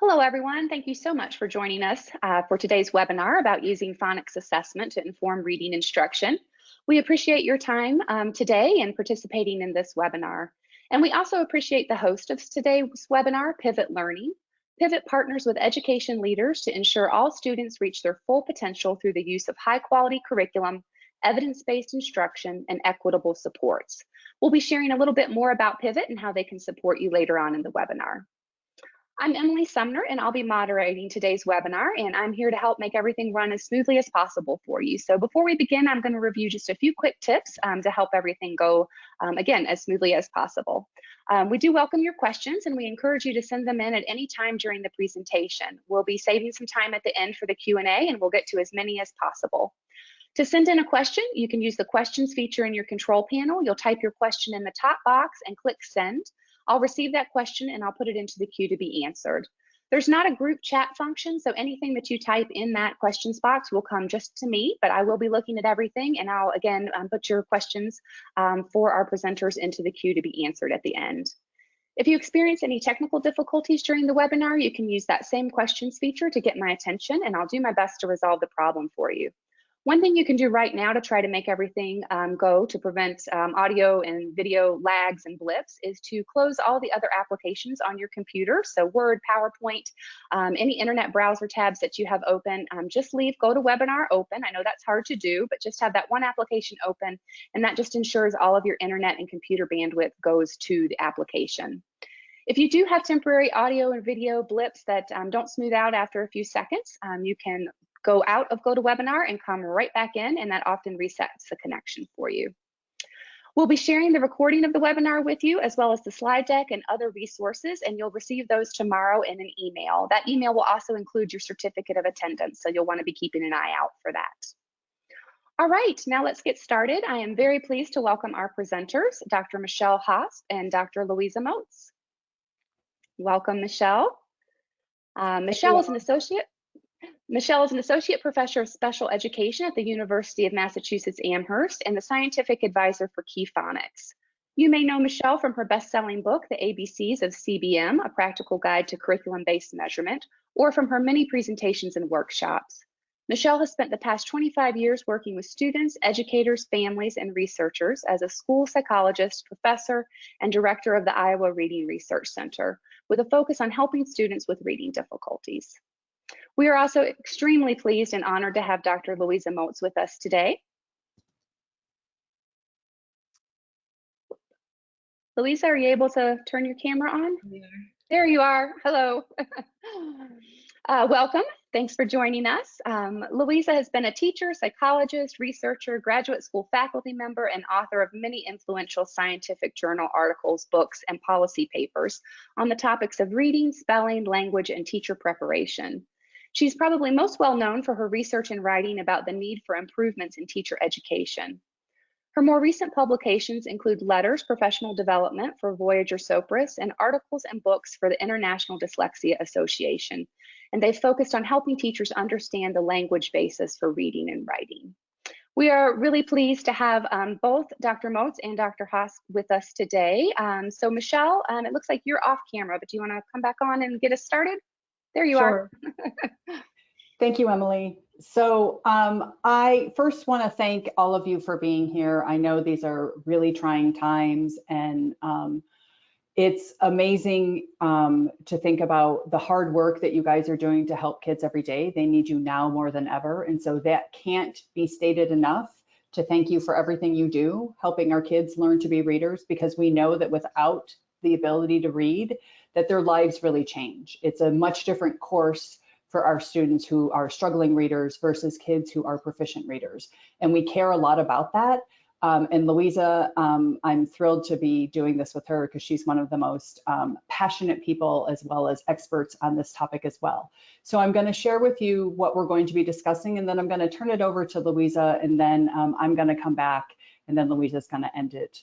Hello, everyone. Thank you so much for joining us for today's webinar about using phonics assessment to inform reading instruction. We appreciate your time today and participating in this webinar. And we also appreciate the host of today's webinar, Pivot Learning. Pivot partners with education leaders to ensure all students reach their full potential through the use of high-quality curriculum, evidence-based instruction, and equitable supports. We'll be sharing a little bit more about Pivot and how they can support you later on in the webinar. I'm Emily Sumner, and I'll be moderating today's webinar, and I'm here to help make everything run as smoothly as possible for you. So before we begin, I'm going to review just a few quick tips to help everything go, again, as smoothly as possible. We do welcome your questions, and we encourage you to send them in at any time during the presentation. We'll be saving some time at the end for the Q&A, and we'll get to as many as possible. To send in a question, you can use the questions feature in your control panel. You'll type your question in the top box and click send. I'll receive that question and I'll put it into the queue to be answered. There's not a group chat function, so anything that you type in that questions box will come just to me, but I will be looking at everything, and I'll again put your questions for our presenters into the queue to be answered at the end. If you experience any technical difficulties during the webinar, you can use that same questions feature to get my attention, and I'll do my best to resolve the problem for you. One thing you can do right now to try to make everything go to prevent audio and video lags and blips is to close all the other applications on your computer. So Word, PowerPoint, any internet browser tabs that you have open, just leave GoToWebinar open. I know that's hard to do, but just have that one application open, and that just ensures all of your internet and computer bandwidth goes to the application. If you do have temporary audio and video blips that don't smooth out after a few seconds, you can go out of GoToWebinar and come right back in, and that often resets the connection for you. We'll be sharing the recording of the webinar with you, as well as the slide deck and other resources, and you'll receive those tomorrow in an email. That email will also include your certificate of attendance, so you'll want to be keeping an eye out for that. All right, now let's get started. I am very pleased to welcome our presenters, Dr. Michelle Hosp and Dr. Louisa Moats. Welcome, Michelle. Michelle is an associate professor of special education at the University of Massachusetts Amherst and the scientific advisor for Keyphonics. You may know Michelle from her best-selling book, The ABCs of CBM, A Practical Guide to Curriculum-Based Measurement, or from her many presentations and workshops. Michelle has spent the past 25 years working with students, educators, families, and researchers as a school psychologist, professor, and director of the Iowa Reading Research Center, with a focus on helping students with reading difficulties. We are also extremely pleased and honored to have Dr. Louisa Moats with us today. Louisa, are you able to turn your camera on? Yeah. There you are. Hello. Welcome. Thanks for joining us. Louisa has been a teacher, psychologist, researcher, graduate school faculty member, and author of many influential scientific journal articles, books, and policy papers on the topics of reading, spelling, language, and teacher preparation. She's probably most well known for her research and writing about the need for improvements in teacher education. Her more recent publications include letters, professional development for Voyager Sopris, and articles and books for the International Dyslexia Association. And they've focused on helping teachers understand the language basis for reading and writing. We are really pleased to have both Dr. Moats and Dr. Hosp with us today. So Michelle, it looks like you're off camera, but do you want to come back on and get us started? There you are. Thank you, Emily. So I first want to thank all of you for being here. I know these are really trying times, and it's amazing to think about the hard work that you guys are doing to help kids every day. They need you now more than ever. And so that can't be stated enough to thank you for everything you do, helping our kids learn to be readers, because we know that without the ability to read, that their lives really change. It's a much different course for our students who are struggling readers versus kids who are proficient readers. And we care a lot about that. And Louisa, I'm thrilled to be doing this with her because she's one of the most passionate people as well as experts on this topic as well. So I'm going to share with you what we're going to be discussing, and then I'm going to turn it over to Louisa, and then I'm going to come back, and then Louisa's going to end it,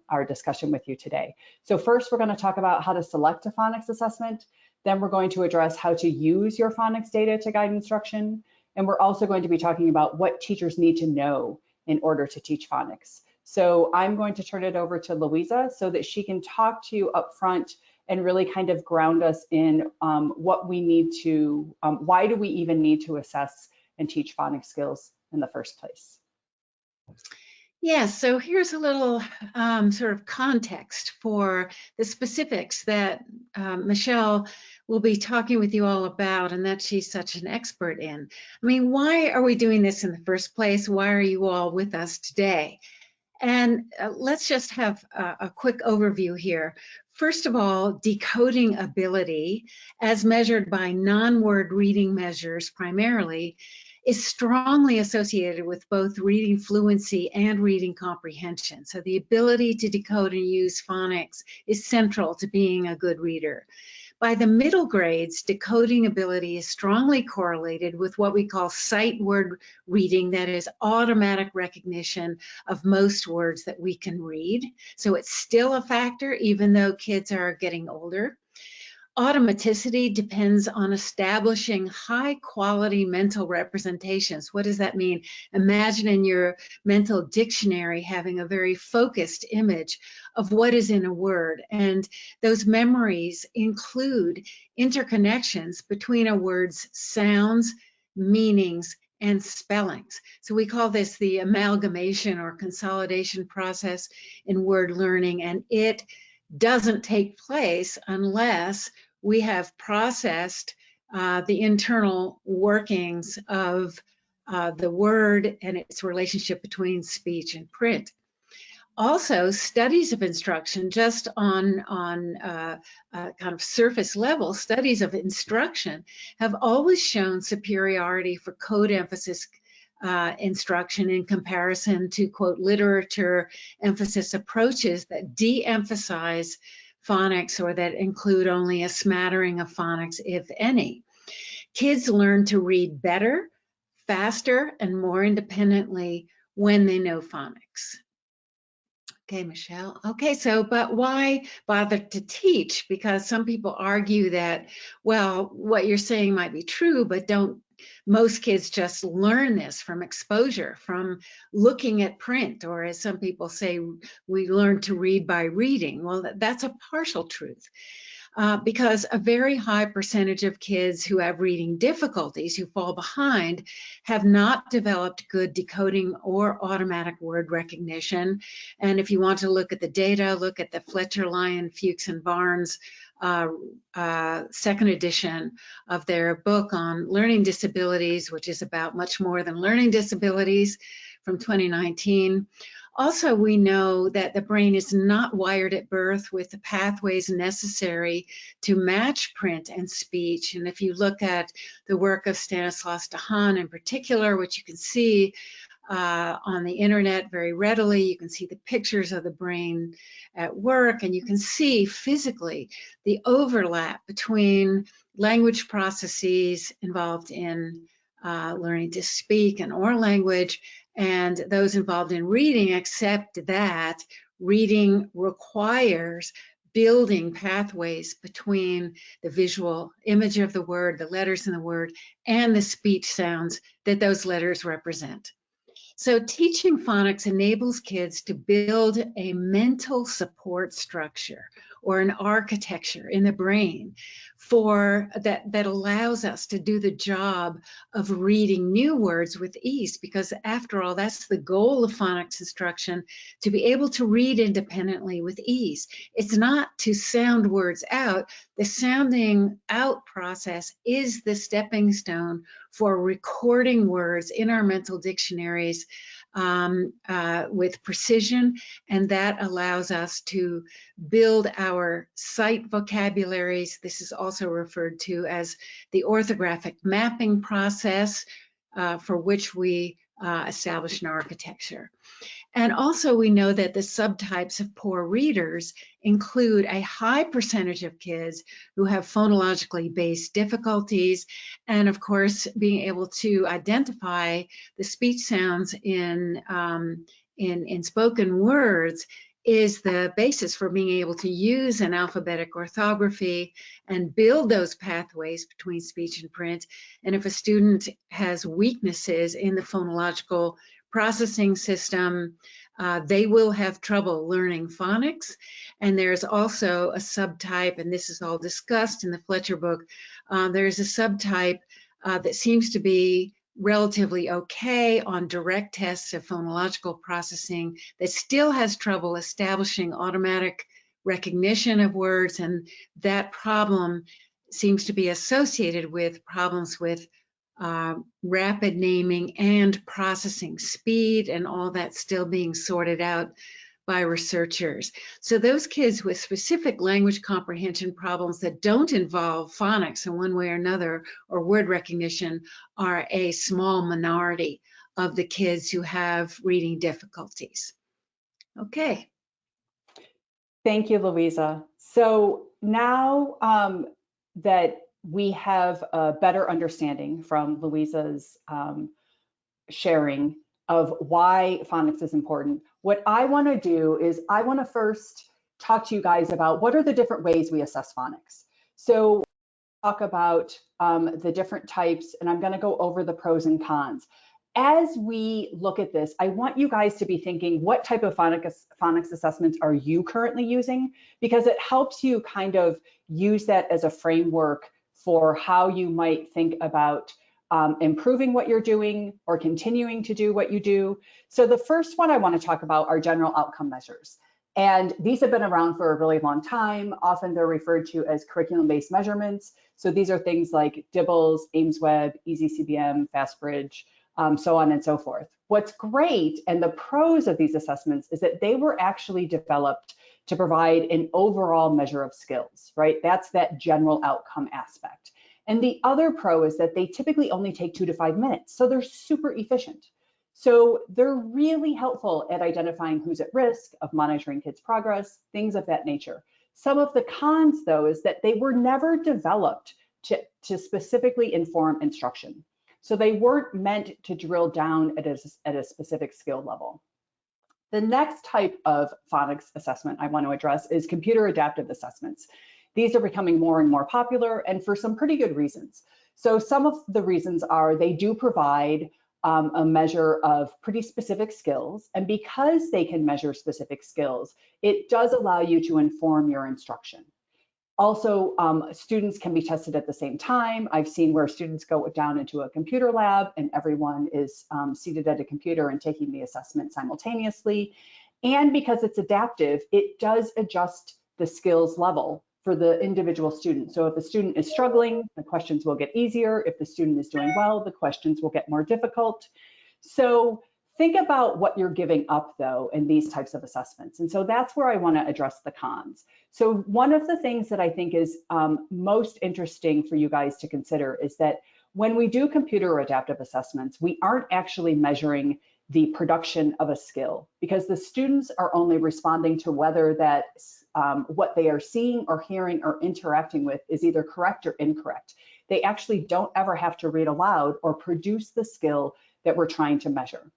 our discussion with you today. So first, we're going to talk about how to select a phonics assessment. Then we're going to address how to use your phonics data to guide instruction. And we're also going to be talking about what teachers need to know in order to teach phonics. So I'm going to turn it over to Louisa so that she can talk to you up front and really kind of ground us in what we need to, why do we even need to assess and teach phonics skills in the first place? Yeah, so here's a little sort of context for the specifics that Michelle will be talking with you all about, and that she's such an expert in. I mean, why are we doing this in the first place? Why are you all with us today? And let's just have a quick overview here. First of all, decoding ability, as measured by non-word reading measures primarily, is strongly associated with both reading fluency and reading comprehension. So the ability to decode and use phonics is central to being a good reader. By the middle grades, decoding ability is strongly correlated with what we call sight word reading, that is automatic recognition of most words that we can read. So it's still a factor even though kids are getting older. Automaticity depends on establishing high quality mental representations. What does that mean? Imagine in your mental dictionary having a very focused image of what is in a word. And those memories include interconnections between a word's sounds, meanings, and spellings. So we call this the amalgamation or consolidation process in word learning, and it doesn't take place unless we have processed the internal workings of the word and its relationship between speech and print. Also, studies of instruction, just on kind of surface level, studies of instruction have always shown superiority for code emphasis instruction in comparison to, quote, literature emphasis approaches that de-emphasize phonics or that include only a smattering of phonics, if any. Kids learn to read better, faster, and more independently when they know phonics. Okay, Michelle. Okay, so, but why bother to teach? Because some people argue that, well, what you're saying might be true, but don't most kids just learn this from exposure, from looking at print, or as some people say, we learn to read by reading? Well, that's a partial truth. Because a very high percentage of kids who have reading difficulties, who fall behind, have not developed good decoding or automatic word recognition. And if you want to look at the data, look at the Fletcher, Lyon, Fuchs, and Barnes second edition of their book on learning disabilities, which is about much more than learning disabilities, from 2019. Also, we know that the brain is not wired at birth with the pathways necessary to match print and speech. And if you look at the work of Stanislas Dehaene in particular, which you can see on the internet very readily, you can see the pictures of the brain at work, and you can see physically the overlap between language processes involved in learning to speak and oral language and those involved in reading, except that reading requires building pathways between the visual image of the word, the letters in the word, and the speech sounds that those letters represent. So teaching phonics enables kids to build a mental support structure or an architecture in the brain that allows us to do the job of reading new words with ease, because after all, that's the goal of phonics instruction, to be able to read independently with ease. It's not to sound words out. The sounding out process is the stepping stone for recording words in our mental dictionaries with precision, and that allows us to build our sight vocabularies. This is also referred to as the orthographic mapping process, for which we establish an architecture. And also we know that the subtypes of poor readers include a high percentage of kids who have phonologically based difficulties, and of course being able to identify the speech sounds in spoken words is the basis for being able to use an alphabetic orthography and build those pathways between speech and print. And if a student has weaknesses in the phonological processing system, they will have trouble learning phonics. And there's also a subtype, and this is all discussed in the Fletcher book. There's a subtype that seems to be relatively okay on direct tests of phonological processing that still has trouble establishing automatic recognition of words, and that problem seems to be associated with problems with rapid naming and processing speed, and all that still being sorted out by researchers. So those kids with specific language comprehension problems that don't involve phonics in one way or another, or word recognition, are a small minority of the kids who have reading difficulties. Okay. Thank you, Louisa. So now that we have a better understanding from Louisa's sharing of why phonics is important, what I want to do is I want to first talk to you guys about what are the different ways we assess phonics. So talk about the different types, and I'm going to go over the pros and cons. As we look at this, I want you guys to be thinking, what type of phonics assessments are you currently using? Because it helps you kind of use that as a framework for how you might think about improving what you're doing or continuing to do what you do. So the first one I want to talk about are general outcome measures. And these have been around for a really long time. Often they're referred to as curriculum-based measurements. So these are things like Dibbles, AimsWeb, EasyCBM, FastBridge, so on and so forth. What's great and the pros of these assessments is that they were actually developed to provide an overall measure of skills, right? That's that general outcome aspect. And the other pro is that they typically only take 2 to 5 minutes, so they're super efficient. So they're really helpful at identifying who's at risk, of monitoring kids' progress, things of that nature. Some of the cons, though, is that they were never developed to specifically inform instruction. So they weren't meant to drill down at a specific skill level. The next type of phonics assessment I want to address is computer adaptive assessments. These are becoming more and more popular, and for some pretty good reasons. So some of the reasons are they do provide a measure of pretty specific skills, and because they can measure specific skills, it does allow you to inform your instruction. Also, students can be tested at the same time. I've seen where students go down into a computer lab and everyone is seated at a computer and taking the assessment simultaneously. And because it's adaptive, it does adjust the skills level for the individual student. So if a student is struggling, the questions will get easier. If the student is doing well, the questions will get more difficult. So think about what you're giving up, though, in these types of assessments. And so that's where I want to address the cons. So one of the things that I think is most interesting for you guys to consider is that when we do computer adaptive assessments, we aren't actually measuring the production of a skill, because the students are only responding to whether that what they are seeing or hearing or interacting with is either correct or incorrect. They actually don't ever have to read aloud or produce the skill that we're trying to measure.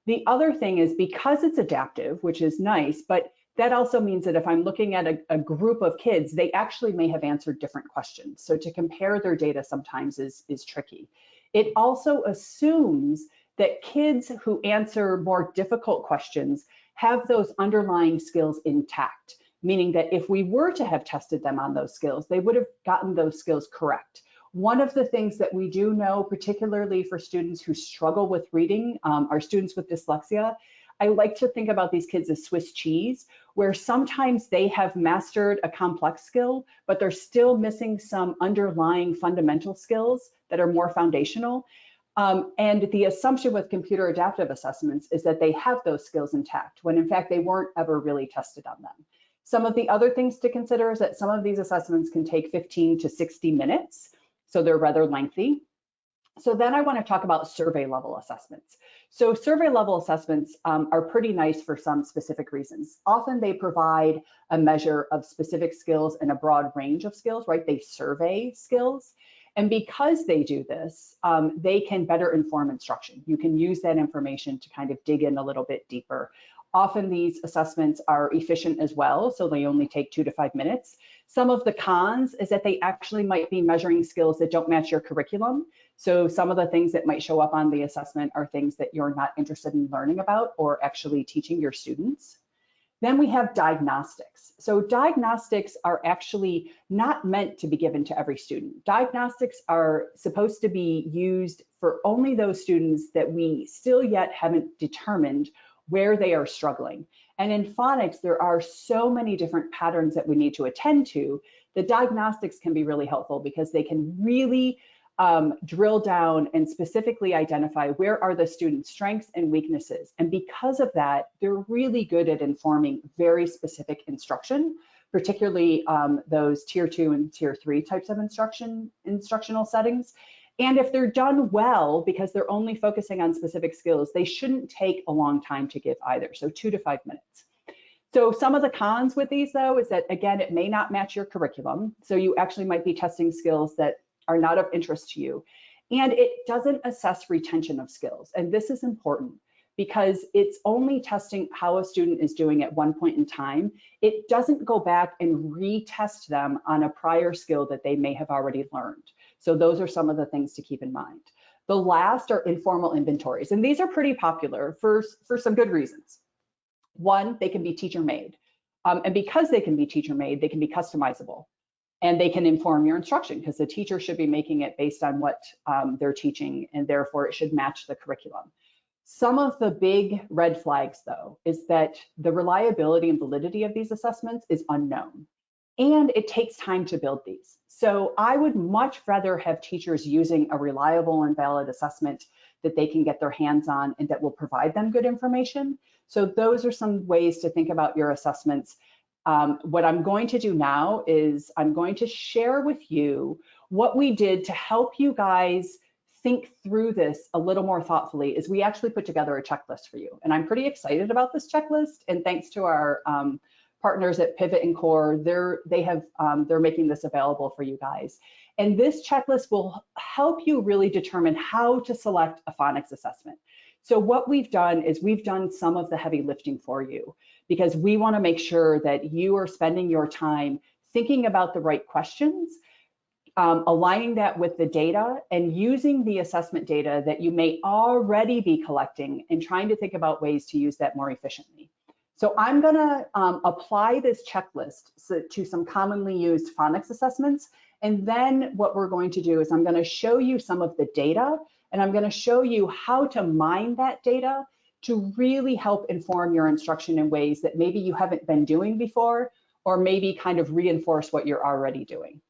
The other thing is, because it's adaptive, which is nice, but that also means that if I'm looking at a group of kids, they actually may have answered different questions. So to compare their data sometimes is tricky. It also assumes that kids who answer more difficult questions have those underlying skills intact, meaning that if we were to have tested them on those skills, they would have gotten those skills correct. One of the things that we do know, particularly for students who struggle with reading, are students with dyslexia. I like to think about these kids as Swiss cheese, where sometimes they have mastered a complex skill, but they're still missing some underlying fundamental skills that are more foundational. And the assumption with computer adaptive assessments is that they have those skills intact, when in fact they weren't ever really tested on them. Some of the other things to consider is that some of these assessments can take 15 to 60 minutes, so they're rather lengthy. So then I want to talk about survey level assessments. So survey level assessments are pretty nice for some specific reasons. Often they provide a measure of specific skills and a broad range of skills, right? They survey skills. And because they do this, they can better inform instruction. You can use that information to kind of dig in a little bit deeper. Often these assessments are efficient as well, so they only take 2 to 5 minutes. Some of the cons is that they actually might be measuring skills that don't match your curriculum. So some of the things that might show up on the assessment are things that you're not interested in learning about or actually teaching your students. Then we have diagnostics. So diagnostics are actually not meant to be given to every student. Diagnostics are supposed to be used for only those students that we still yet haven't determined where they are struggling. And in phonics, there are so many different patterns that we need to attend to. The diagnostics can be really helpful because they can really drill down and specifically identify where are the students' strengths and weaknesses. And because of that, they're really good at informing very specific instruction, particularly those tier 2 and tier 3 types of instructional settings. And if they're done well, because they're only focusing on specific skills, they shouldn't take a long time to give either, so 2 to 5 minutes. So some of the cons with these though is that, again, it may not match your curriculum. So you actually might be testing skills that are not of interest to you. And it doesn't assess retention of skills. And this is important because it's only testing how a student is doing at one point in time. It doesn't go back and retest them on a prior skill that they may have already learned. So those are some of the things to keep in mind. The last are informal inventories. And these are pretty popular for some good reasons. One, they can be teacher-made. And because they can be teacher-made, they can be customizable. And they can inform your instruction because the teacher should be making it based on what they're teaching, and therefore it should match the curriculum. Some of the big red flags, though, is that the reliability and validity of these assessments is unknown, and it takes time to build these. So I would much rather have teachers using a reliable and valid assessment that they can get their hands on and that will provide them good information. So those are some ways to think about your assessments. What I'm going to do now is I'm going to share with you what we did to help you guys think through this a little more thoughtfully. Is we actually put together a checklist for you. And I'm pretty excited about this checklist. And thanks to our partners at Pivot and Core, they're making this available for you guys. And this checklist will help you really determine how to select a phonics assessment. So what we've done is we've done some of the heavy lifting for you, because we want to make sure that you are spending your time thinking about the right questions, aligning that with the data, and using the assessment data that you may already be collecting and trying to think about ways to use that more efficiently. So I'm going to apply this checklist to some commonly used phonics assessments. And then what we're going to do is I'm going to show you some of the data, and I'm going to show you how to mine that data to really help inform your instruction in ways that maybe you haven't been doing before, or maybe kind of reinforce what you're already doing.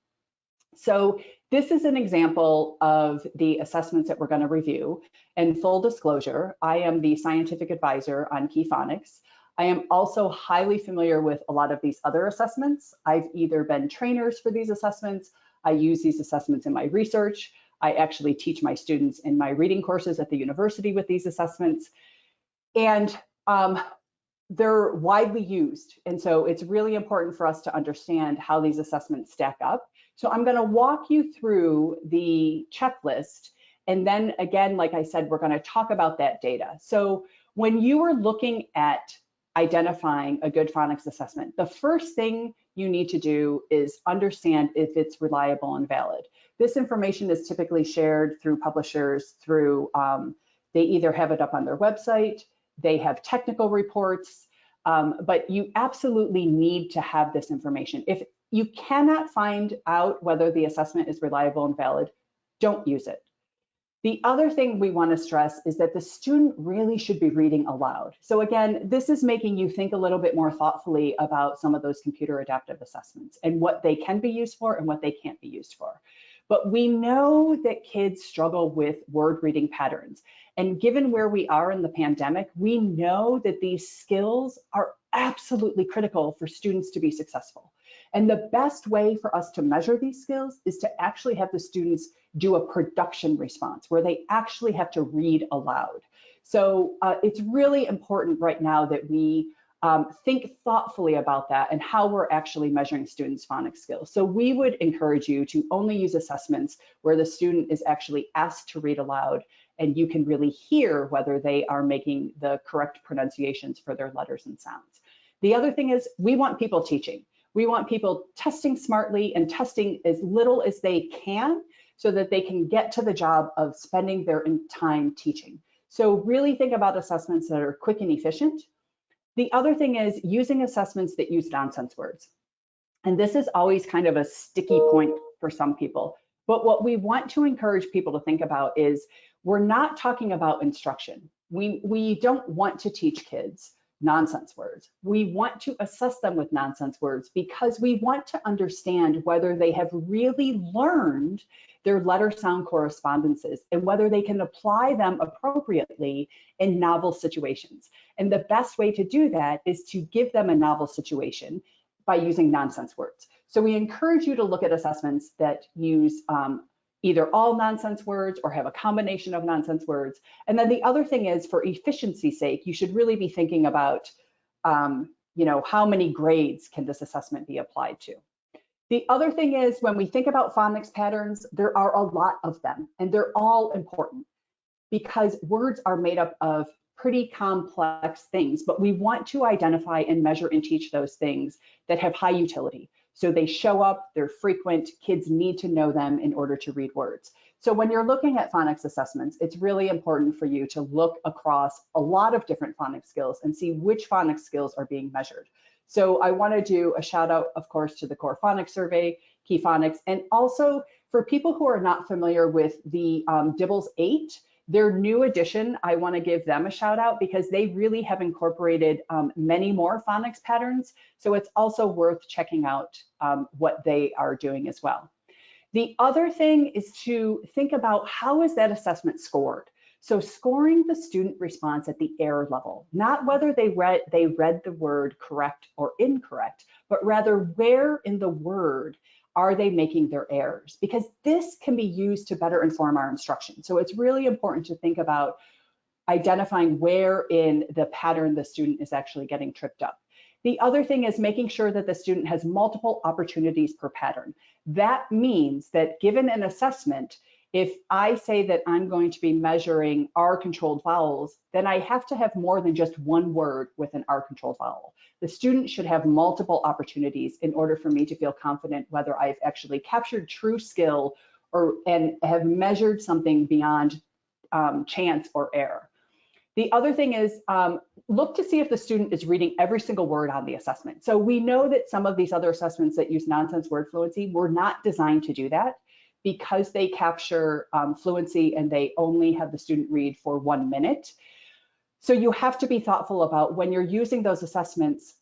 So this is an example of the assessments that we're going to review. And full disclosure, I am the scientific advisor on Keyphonics. I am also highly familiar with a lot of these other assessments. I've either been trainers for these assessments, I use these assessments in my research, I actually teach my students in my reading courses at the university with these assessments. And they're widely used. And so it's really important for us to understand how these assessments stack up. So I'm going to walk you through the checklist. And then again, like I said, we're going to talk about that data. So when you are looking at identifying a good phonics assessment, the first thing you need to do is understand if it's reliable and valid. This information is typically shared through publishers, through, they either have it up on their website, they have technical reports, but you absolutely need to have this information. If you cannot find out whether the assessment is reliable and valid, don't use it. The other thing we want to stress is that the student really should be reading aloud. So again, this is making you think a little bit more thoughtfully about some of those computer adaptive assessments and what they can be used for and what they can't be used for. But we know that kids struggle with word reading patterns. And given where we are in the pandemic, we know that these skills are absolutely critical for students to be successful. And the best way for us to measure these skills is to actually have the students do a production response where they actually have to read aloud. So it's really important right now that we think thoughtfully about that and how we're actually measuring students' phonics skills. So we would encourage you to only use assessments where the student is actually asked to read aloud and you can really hear whether they are making the correct pronunciations for their letters and sounds. The other thing is we want people teaching. We want people testing smartly and testing as little as they can so that they can get to the job of spending their time teaching. So really think about assessments that are quick and efficient. The other thing is using assessments that use nonsense words. And this is always kind of a sticky point for some people. But what we want to encourage people to think about is we're not talking about instruction. We don't want to teach kids nonsense words. We want to assess them with nonsense words because we want to understand whether they have really learned their letter sound correspondences and whether they can apply them appropriately in novel situations. And the best way to do that is to give them a novel situation by using nonsense words. So we encourage you to look at assessments that use either all nonsense words or have a combination of nonsense words. And then the other thing is, for efficiency's sake, you should really be thinking about, how many grades can this assessment be applied to? The other thing is, when we think about phonics patterns, there are a lot of them, and they're all important because words are made up of pretty complex things, but we want to identify and measure and teach those things that have high utility. So they show up, they're frequent, kids need to know them in order to read words. So when you're looking at phonics assessments, it's really important for you to look across a lot of different phonics skills and see which phonics skills are being measured. So I want to do a shout out, of course, to the Core Phonics Survey, Keyphonics, and also for people who are not familiar with the Dibbles 8, their new edition, I want to give them a shout out because they really have incorporated many more phonics patterns. So it's also worth checking out what they are doing as well. The other thing is to think about how is that assessment scored. So scoring the student response at the error level, not whether they read the word correct or incorrect, but rather where in the word are they making their errors? Because this can be used to better inform our instruction. So it's really important to think about identifying where in the pattern the student is actually getting tripped up. The other thing is making sure that the student has multiple opportunities per pattern. That means that given an assessment, if I say that I'm going to be measuring R-controlled vowels, then I have to have more than just one word with an R-controlled vowel. The student should have multiple opportunities in order for me to feel confident whether I've actually captured true skill and have measured something beyond chance or error. The other thing is look to see if the student is reading every single word on the assessment. So we know that some of these other assessments that use nonsense word fluency were not designed to do that because they capture fluency and they only have the student read for 1 minute. So you have to be thoughtful about when you're using those assessments,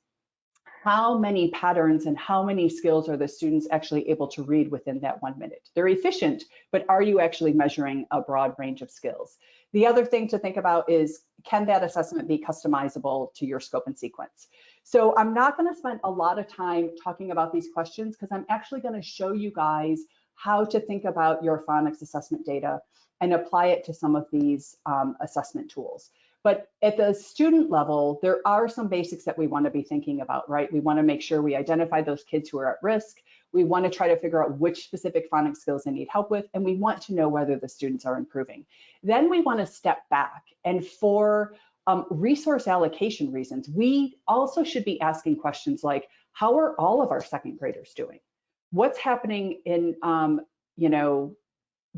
how many patterns and how many skills are the students actually able to read within that 1 minute? They're efficient, but are you actually measuring a broad range of skills? The other thing to think about is, can that assessment be customizable to your scope and sequence? So I'm not going to spend a lot of time talking about these questions because I'm actually going to show you guys how to think about your phonics assessment data and apply it to some of these assessment tools. But at the student level, there are some basics that we want to be thinking about, right? We want to make sure we identify those kids who are at risk. We want to try to figure out which specific phonics skills they need help with, and we want to know whether the students are improving. Then we want to step back, and for resource allocation reasons, we also should be asking questions like, how are all of our second graders doing? What's happening in,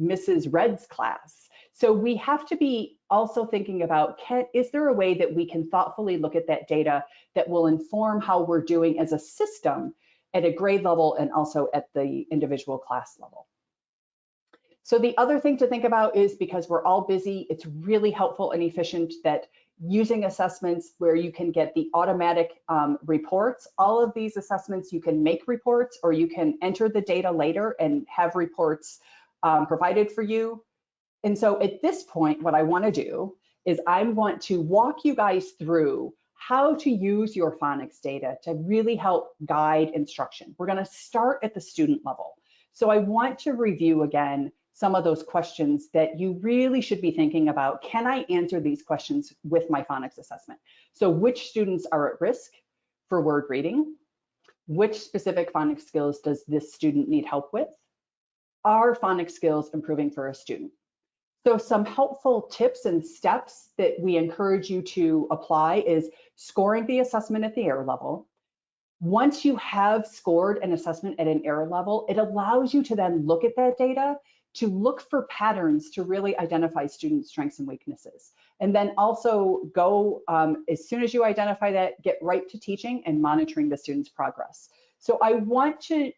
Mrs. Red's class? So we have to be also thinking about, is there a way that we can thoughtfully look at that data that will inform how we're doing as a system at a grade level and also at the individual class level? So the other thing to think about is, because we're all busy, it's really helpful and efficient that using assessments where you can get the automatic reports. All of these assessments, you can make reports or you can enter the data later and have reports provided for you. And so at this point, what I want to do is I want to walk you guys through how to use your phonics data to really help guide instruction. We're going to start at the student level. So I want to review again some of those questions that you really should be thinking about. Can I answer these questions with my phonics assessment? So which students are at risk for word reading? Which specific phonics skills does this student need help with? Are phonics skills improving for a student? So some helpful tips and steps that we encourage you to apply is scoring the assessment at the error level. Once you have scored an assessment at an error level, it allows you to then look at that data to look for patterns to really identify student strengths and weaknesses. And then also go, as soon as you identify that, get right to teaching and monitoring the student's progress. So I want to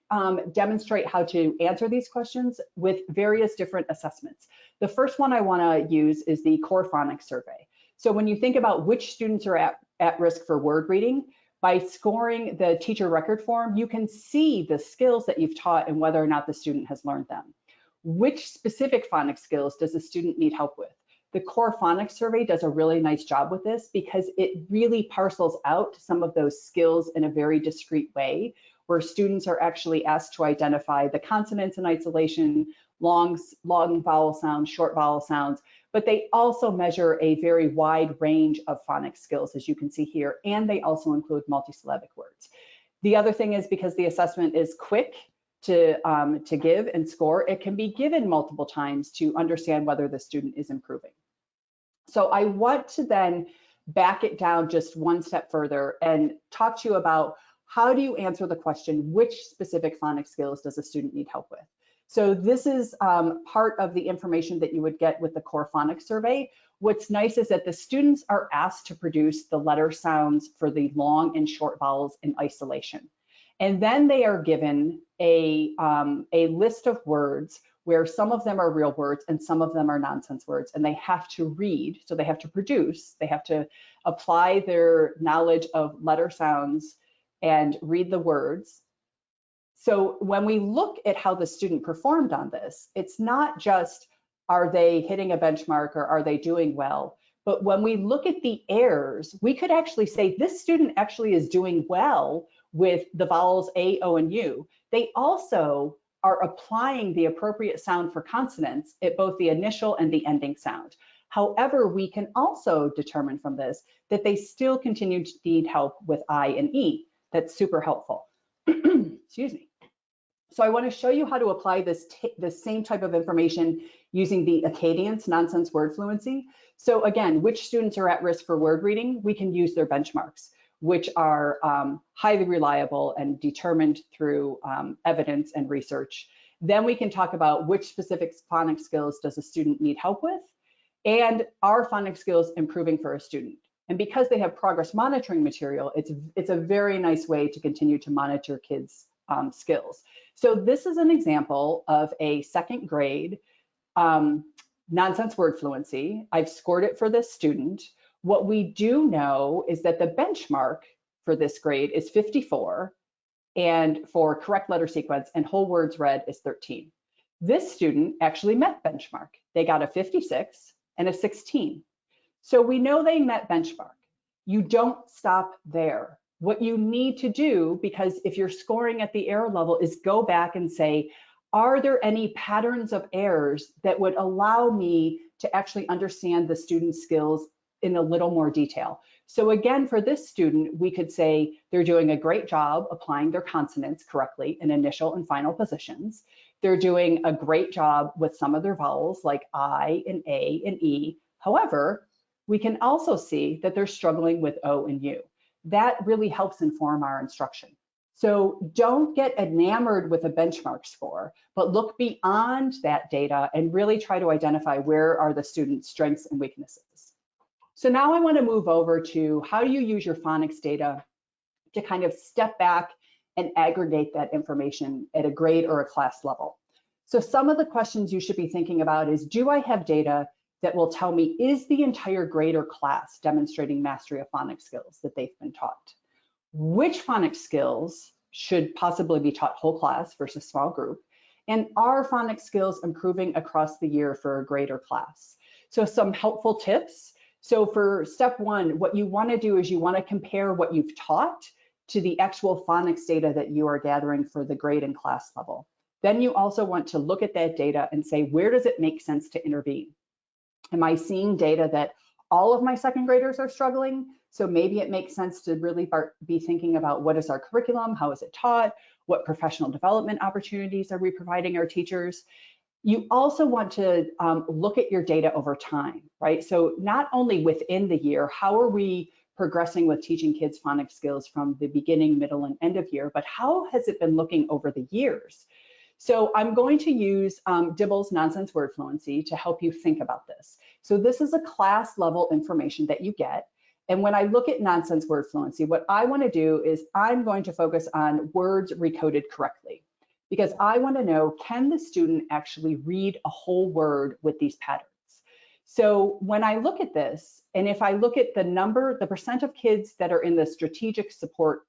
demonstrate how to answer these questions with various different assessments. The first one I want to use is the core phonics survey. So when you think about which students are at risk for word reading, by scoring the teacher record form, you can see the skills that you've taught and whether or not the student has learned them. Which specific phonics skills does the student need help with? The core phonics survey does a really nice job with this because it really parcels out some of those skills in a very discrete way, where students are actually asked to identify the consonants in isolation, long vowel sounds, short vowel sounds, but they also measure a very wide range of phonics skills, as you can see here, and they also include multisyllabic words. The other thing is, because the assessment is quick to give and score, it can be given multiple times to understand whether the student is improving. So I want to then back it down just one step further and talk to you about how do you answer the question, which specific phonics skills does a student need help with? So this is part of the information that you would get with the core phonics survey. What's nice is that the students are asked to produce the letter sounds for the long and short vowels in isolation. And then they are given a list of words where some of them are real words and some of them are nonsense words, and they have to read, so they have to produce, they have to apply their knowledge of letter sounds and read the words. So when we look at how the student performed on this, it's not just, are they hitting a benchmark or are they doing well? But when we look at the errors, we could actually say this student actually is doing well with the vowels A, O, and U. They also are applying the appropriate sound for consonants at both the initial and the ending sound. However, we can also determine from this that they still continue to need help with I and E. That's super helpful. Excuse me. So I want to show you how to apply this same type of information using the Acadience nonsense word fluency. So again, which students are at risk for word reading? We can use their benchmarks, which are highly reliable and determined through evidence and research. Then we can talk about which specific phonics skills does a student need help with, and are phonics skills improving for a student? And because they have progress monitoring material, it's a very nice way to continue to monitor kids' skills. So this is an example of a second grade nonsense word fluency. I've scored it for this student. What we do know is that the benchmark for this grade is 54, and for correct letter sequence and whole words read is 13. This student actually met benchmark. They got a 56 and a 16. So we know they met benchmark. You don't stop there. What you need to do, because if you're scoring at the error level, is go back and say, are there any patterns of errors that would allow me to actually understand the student's skills in a little more detail? So again, for this student, we could say they're doing a great job applying their consonants correctly in initial and final positions. They're doing a great job with some of their vowels like I and A and E. However, we can also see that they're struggling with O and U. That really helps inform our instruction. So don't get enamored with a benchmark score, but look beyond that data and really try to identify where are the students' strengths and weaknesses. So now I want to move over to how do you use your phonics data to kind of step back and aggregate that information at a grade or a class level. So some of the questions you should be thinking about is, do I have data that will tell me, is the entire grade or class demonstrating mastery of phonics skills that they've been taught? Which phonics skills should possibly be taught whole class versus small group? And are phonics skills improving across the year for a grade or class? So some helpful tips. So for step one, what you want to do is you want to compare what you've taught to the actual phonics data that you are gathering for the grade and class level. Then you also want to look at that data and say, where does it make sense to intervene? Am I seeing data that all of my second graders are struggling? So maybe it makes sense to really be thinking about, what is our curriculum? How is it taught? What professional development opportunities are we providing our teachers? You also want to look at your data over time, right? So not only within the year, how are we progressing with teaching kids phonics skills from the beginning, middle, and end of year, but how has it been looking over the years? So I'm going to use Dibbles Nonsense Word Fluency to help you think about this. So this is a class level information that you get. And when I look at Nonsense Word Fluency, what I want to do is I'm going to focus on words recoded correctly, because I want to know, can the student actually read a whole word with these patterns? So when I look at this, and if I look at the percent of kids that are in the strategic support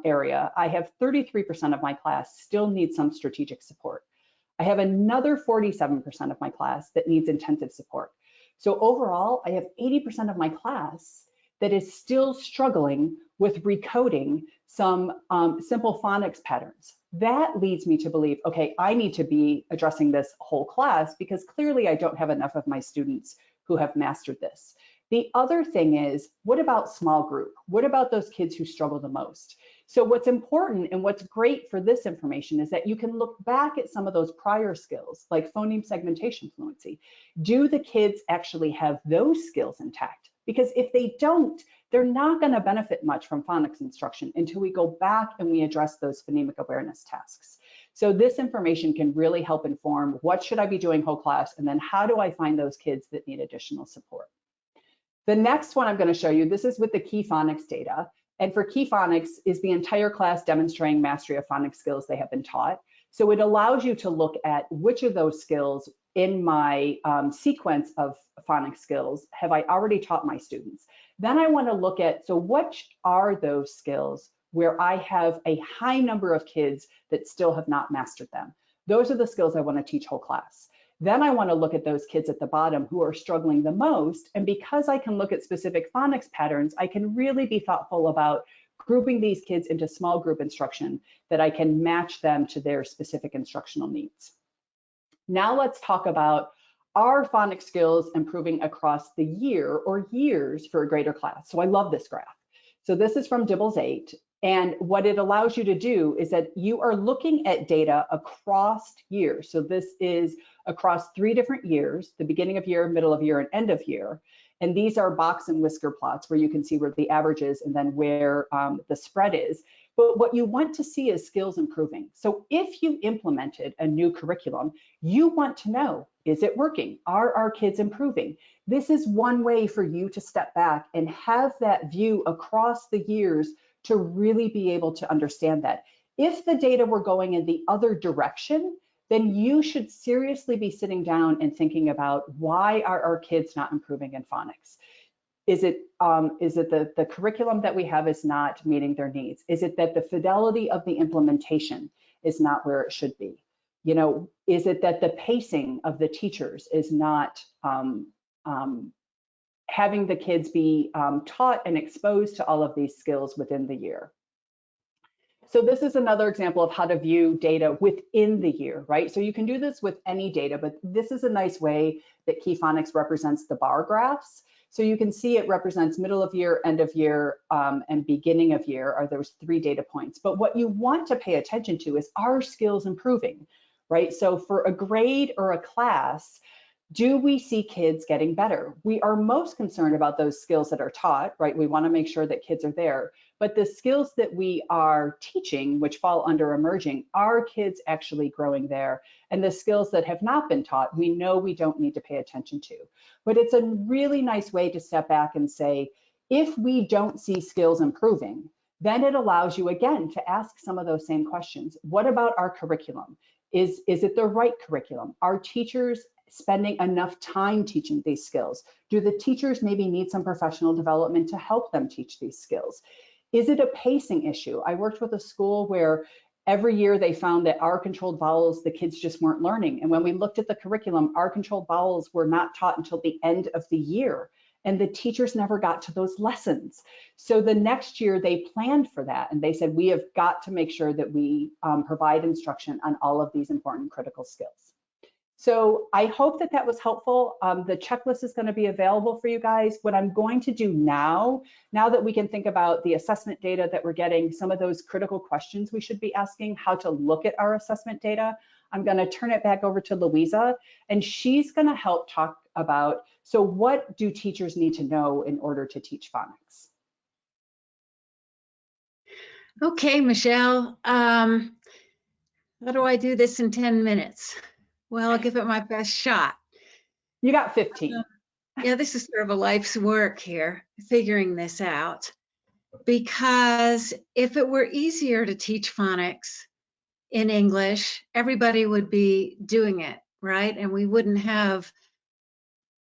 area, I have 33% of my class still needs some strategic support. I have another 47% of my class that needs intensive support. So overall, I have 80% of my class that is still struggling with recoding some simple phonics patterns. That leads me to believe, okay, I need to be addressing this whole class because clearly I don't have enough of my students who have mastered this. The other thing is, what about small group? What about those kids who struggle the most? So what's important and what's great for this information is that you can look back at some of those prior skills, like phoneme segmentation fluency. Do the kids actually have those skills intact? Because if they don't, they're not going to benefit much from phonics instruction until we go back and we address those phonemic awareness tasks. So this information can really help inform what should I be doing whole class, and then how do I find those kids that need additional support. The next one I'm going to show you, this is with the Keyphonics data. And for Keyphonics is the entire class demonstrating mastery of phonics skills they have been taught. So it allows you to look at which of those skills in my sequence of phonics skills have I already taught my students. Then I want to look at, so what are those skills where I have a high number of kids that still have not mastered them? Those are the skills I want to teach whole class. Then I want to look at those kids at the bottom who are struggling the most. And because I can look at specific phonics patterns, I can really be thoughtful about grouping these kids into small group instruction that I can match them to their specific instructional needs. Now let's talk about, are phonics skills improving across the year or years for a greater class? So I love this graph. So this is from Dibbles 8. And what it allows you to do is that you are looking at data across years. So this is across 3 different years, the beginning of year, middle of year, and end of year. And these are box and whisker plots where you can see where the average is and then where the spread is. But what you want to see is skills improving. So if you implemented a new curriculum, you want to know, is it working? Are our kids improving? This is one way for you to step back and have that view across the years to really be able to understand that. If the data were going in the other direction, then you should seriously be sitting down and thinking about, why are our kids not improving in phonics? Is it the curriculum that we have is not meeting their needs? Is it that the fidelity of the implementation is not where it should be? You know, is it that the pacing of the teachers is not having the kids be taught and exposed to all of these skills within the year? So this is another example of how to view data within the year, right? So you can do this with any data, but this is a nice way that Keyphonics represents the bar graphs. So you can see it represents middle of year, end of year, and beginning of year are those 3 data points. But what you want to pay attention to is, are skills improving, right? So for a grade or a class, do we see kids getting better? We are most concerned about those skills that are taught, right? We want to make sure that kids are there. But the skills that we are teaching, which fall under emerging, are kids actually growing there? And the skills that have not been taught, we know we don't need to pay attention to. But it's a really nice way to step back and say, if we don't see skills improving, then it allows you again to ask some of those same questions. What about our curriculum? Is it the right curriculum? Are teachers spending enough time teaching these skills? Do the teachers maybe need some professional development to help them teach these skills? Is it a pacing issue? I worked with a school where every year they found that R-controlled vowels, the kids just weren't learning. And when we looked at the curriculum, R-controlled vowels were not taught until the end of the year. And the teachers never got to those lessons. So the next year they planned for that. And they said, we have got to make sure that we provide instruction on all of these important critical skills. So I hope that that was helpful. The checklist is going to be available for you guys. What I'm going to do now that we can think about the assessment data that we're getting, some of those critical questions we should be asking, how to look at our assessment data, I'm going to turn it back over to Louisa, and she's going to help talk about, so what do teachers need to know in order to teach phonics? Okay, Michelle, how do I do this in 10 minutes? Well, I'll give it my best shot. You got 15. Yeah, this is sort of a life's work here, figuring this out. Because if it were easier to teach phonics in English, everybody would be doing it, right? And we wouldn't have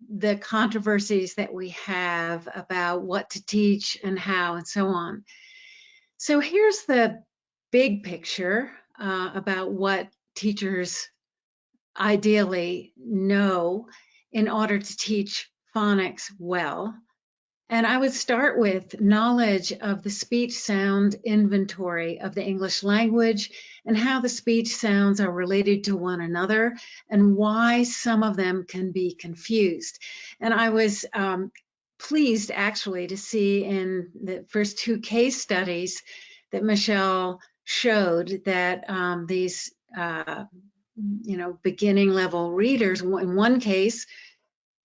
the controversies that we have about what to teach and how and so on. So here's the big picture about what teachers ideally know in order to teach phonics well. And I would start with knowledge of the speech sound inventory of the English language and how the speech sounds are related to one another and why some of them can be confused. And I was pleased actually to see in the first two case studies that Michelle showed that these beginning level readers, in one case,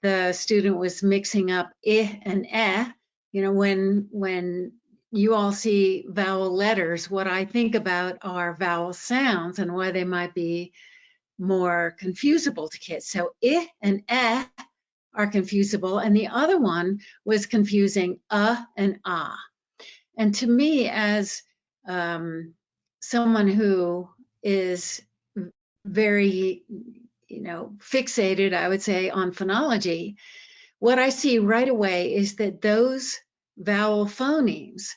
the student was mixing up I and eh. When you all see vowel letters, what I think about are vowel sounds and why they might be more confusable to kids. So I and eh are confusable, and the other one was confusing and ah. And to me, as someone who is very fixated, I would say, on phonology, what I see right away is that those vowel phonemes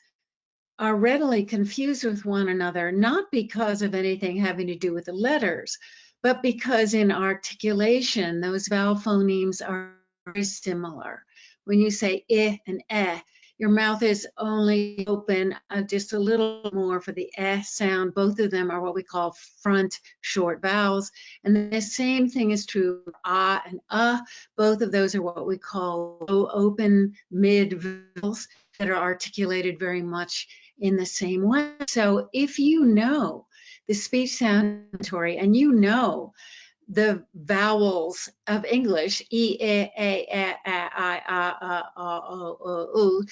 are readily confused with one another, not because of anything having to do with the letters, but because in articulation, those vowel phonemes are very similar. When you say I and eh, your mouth is only open just a little more for the eh sound. Both of them are what we call front short vowels. And the same thing is true of ah and Both of those are what we call low open mid vowels that are articulated very much in the same way. So if you know the speech sound inventory and you know the vowels of English, E, E, A, I, O,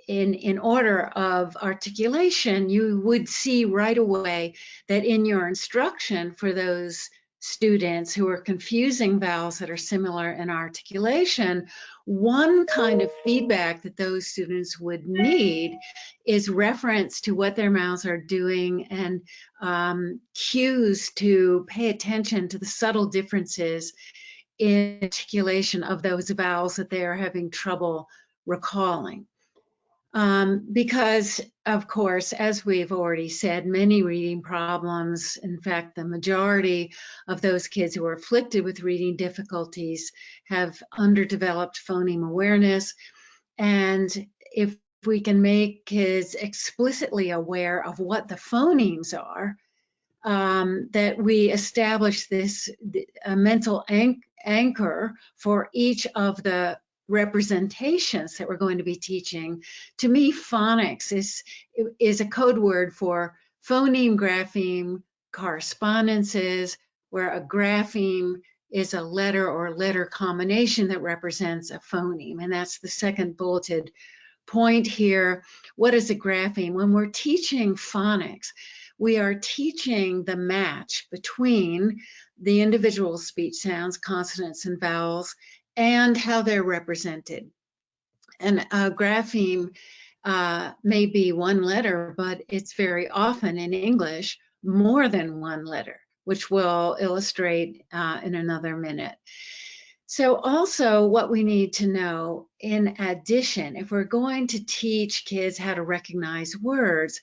in order of articulation, you would see right away that in your instruction for those students who are confusing vowels that are similar in articulation, one kind of feedback that those students would need is reference to what their mouths are doing and cues to pay attention to the subtle differences in articulation of those vowels that they are having trouble recalling. Because, of course, as we've already said, many reading problems, in fact, the majority of those kids who are afflicted with reading difficulties have underdeveloped phoneme awareness. And if we can make kids explicitly aware of what the phonemes are, that we establish this mental anchor for each of the representations that we're going to be teaching. To me, phonics is a code word for phoneme grapheme correspondences, where a grapheme is a letter or letter combination that represents a phoneme. And that's the second bulleted point here. What is a grapheme? When we're teaching phonics, we are teaching the match between the individual speech sounds, consonants and vowels, and how they're represented. And a grapheme may be one letter, but it's very often in English more than one letter, which we'll illustrate in another minute. So also what we need to know, in addition, if we're going to teach kids how to recognize words,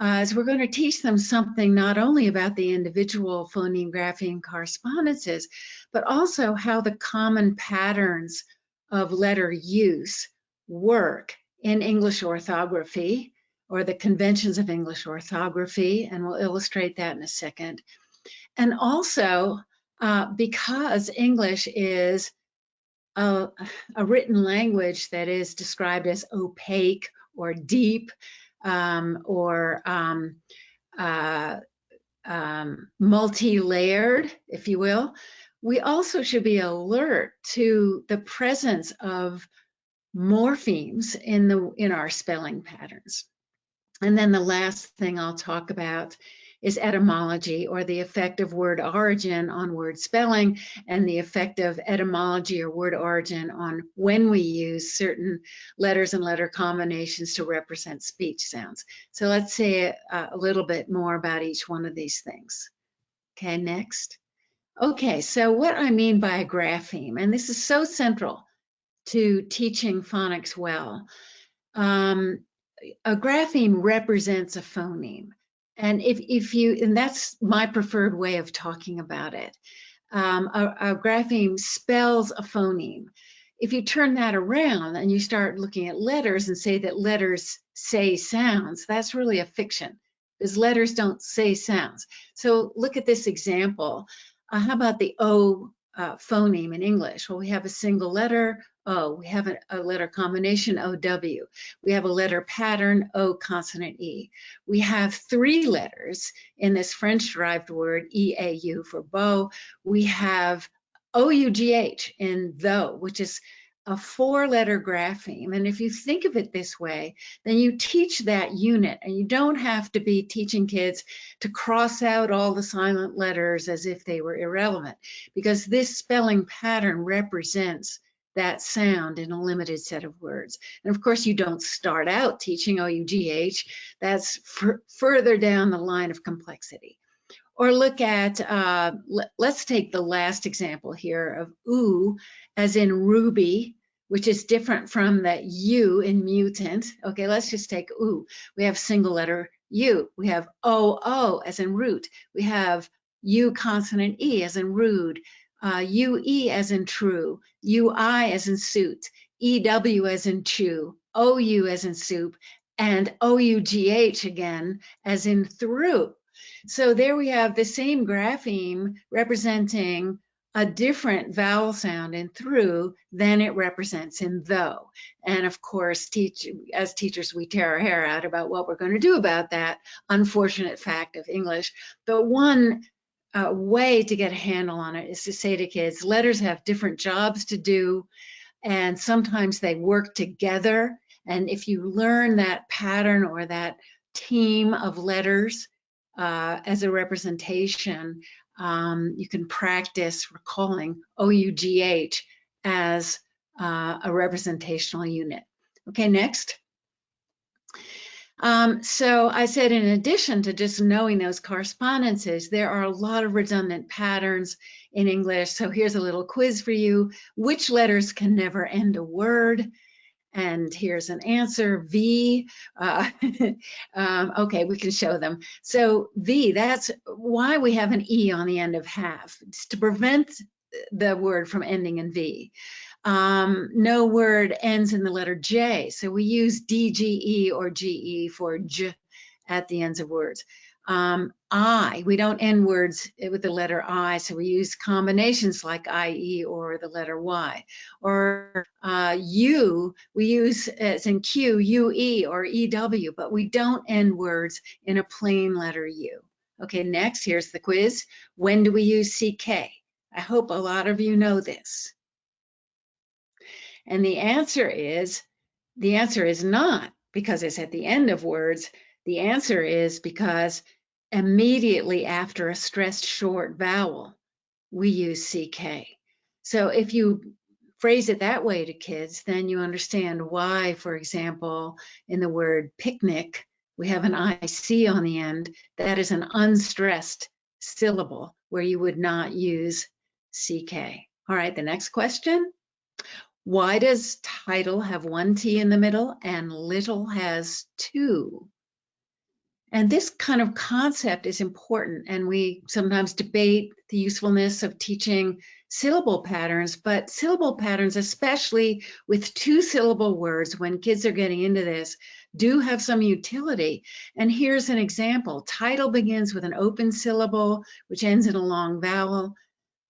is we're going to teach them something not only about the individual phoneme grapheme correspondences, but also how the common patterns of letter use work in English orthography, or the conventions of English orthography, and we'll illustrate that in a second. And also, because English is a written language that is described as opaque or deep, or multi-layered, if you will, we also should be alert to the presence of morphemes in our spelling patterns. And then the last thing I'll talk about is etymology, or the effect of word origin on word spelling, and the effect of etymology or word origin on when we use certain letters and letter combinations to represent speech sounds. So let's say a little bit more about each one of these things. Okay, next. Okay, so what I mean by a grapheme, and this is so central to teaching phonics well. A grapheme represents a phoneme. And and that's my preferred way of talking about it. A grapheme spells a phoneme. If you turn that around and you start looking at letters and say that letters say sounds, that's really a fiction, because letters don't say sounds. So look at this example. How about the O phoneme in English? Well, we have a single letter, O. We have a letter combination, OW. We have a letter pattern, O consonant E. We have 3 letters in this French-derived word, EAU for bow. We have OUGH in though, which is a 4-letter grapheme. And if you think of it this way, then you teach that unit, and you don't have to be teaching kids to cross out all the silent letters as if they were irrelevant, because this spelling pattern represents that sound in a limited set of words. And of course, you don't start out teaching OUGH. That's further down the line of complexity. Or look at, let's take the last example here of oo, as in ruby, which is different from that U in mutant. Okay, let's just take oo. We have single letter U. We have OO as in root. We have U consonant E as in rude. UE as in true, UI as in suit, EW as in chew, OU as in soup, and OUGH again as in through. So there we have the same grapheme representing a different vowel sound in through than it represents in though. And of course, as teachers, we tear our hair out about what we're going to do about that unfortunate fact of English. But one way to get a handle on it is to say to kids, letters have different jobs to do, and sometimes they work together. And if you learn that pattern or that team of letters as a representation, you can practice recalling OUGH as a representational unit. Okay, next. So I said, in addition to just knowing those correspondences, there are a lot of redundant patterns in English. So here's a little quiz for you. Which letters can never end a word? And here's an answer, V. Okay, we can show them. So V, that's why we have an E on the end of have. It's to prevent the word from ending in V. No word ends in the letter J, so we use DGE or GE for J at the ends of words. I, we don't end words with the letter I, so we use combinations like IE or the letter Y. Or U, we use as in Q, UE or EW, but we don't end words in a plain letter U. Okay, next, here's the quiz. When do we use CK? I hope a lot of you know this. And the answer is not because it's at the end of words. The answer is because immediately after a stressed short vowel, we use CK. So if you phrase it that way to kids, then you understand why, for example, in the word picnic, we have an IC on the end. That is an unstressed syllable where you would not use CK. All right, the next question. Why does title have 1 T in the middle and little has 2? And this kind of concept is important, and we sometimes debate the usefulness of teaching syllable patterns, but syllable patterns, especially with 2-syllable words, when kids are getting into this, do have some utility. And here's an example. Title begins with an open syllable, which ends in a long vowel.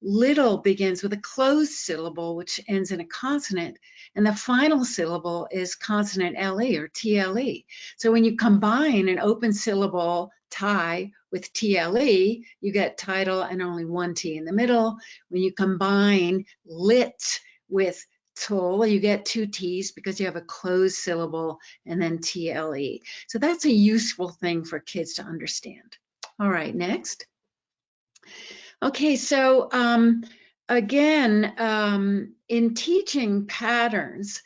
Little begins with a closed syllable, which ends in a consonant, and the final syllable is consonant LE or TLE. So when you combine an open syllable tie with TLE, you get title and only one T in the middle. When you combine lit with tul, you get two T's because you have a closed syllable and then TLE. So that's a useful thing for kids to understand. All right, next. Okay, so again, in teaching patterns,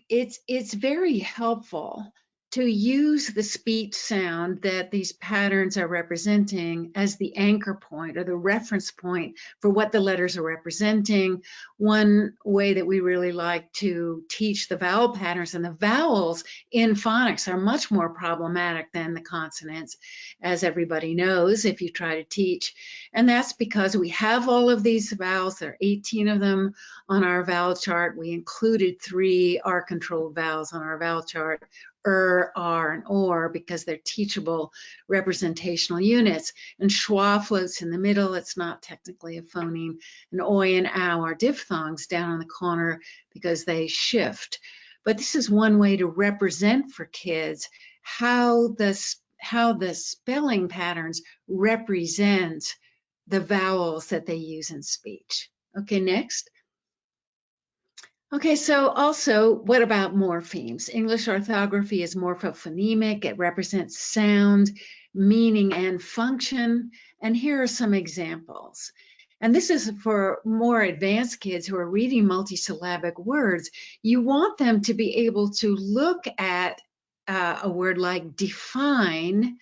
it's very helpful to use the speech sound that these patterns are representing as the anchor point or the reference point for what the letters are representing. One way that we really like to teach the vowel patterns, and the vowels in phonics are much more problematic than the consonants, as everybody knows if you try to teach. And that's because we have all of these vowels. There are 18 of them on our vowel chart. We included 3 R-controlled vowels on our vowel chart, R, and or, because they're teachable representational units. And schwa floats in the middle. It's not technically a phoneme. And oi and ow are diphthongs down in the corner because they shift. But this is one way to represent for kids how the spelling patterns represent the vowels that they use in speech. Okay, next. Okay, so also, what about morphemes? English orthography is morphophonemic. It represents sound, meaning, and function. And here are some examples. And this is for more advanced kids who are reading multisyllabic words. You want them to be able to look at a word like define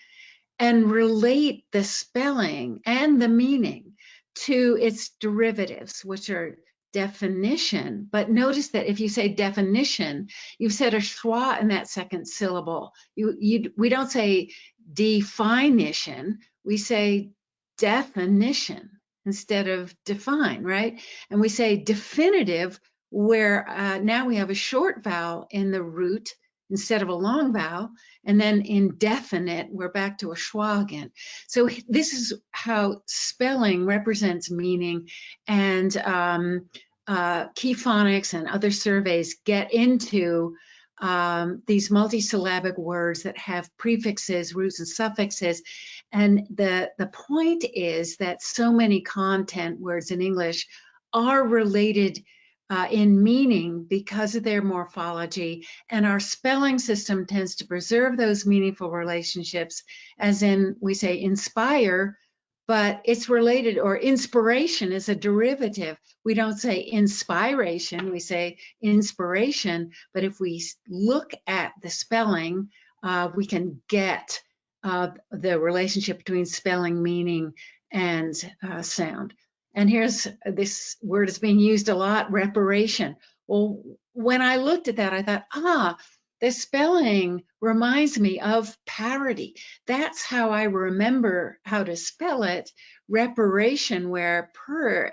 and relate the spelling and the meaning to its derivatives, which are definition. But notice that if you say definition, you've said a schwa in that second syllable. We don't say definition, we say definition instead of define, right? And we say definitive, where now we have a short vowel in the root instead of a long vowel, and then indefinite, we're back to a schwa again. So this is how spelling represents meaning, and Keyphonics and other surveys get into these multisyllabic words that have prefixes, roots, and suffixes. And the point is that so many content words in English are related in meaning because of their morphology, and our spelling system tends to preserve those meaningful relationships, as in we say inspire, but it's related, or inspiration is a derivative. We don't say inspiration, we say inspiration, but if we look at the spelling, we can get the relationship between spelling, meaning, and sound. And here's, this word is being used a lot, reparation. Well, when I looked at that, I thought, the spelling reminds me of parody. That's how I remember how to spell it, reparation, where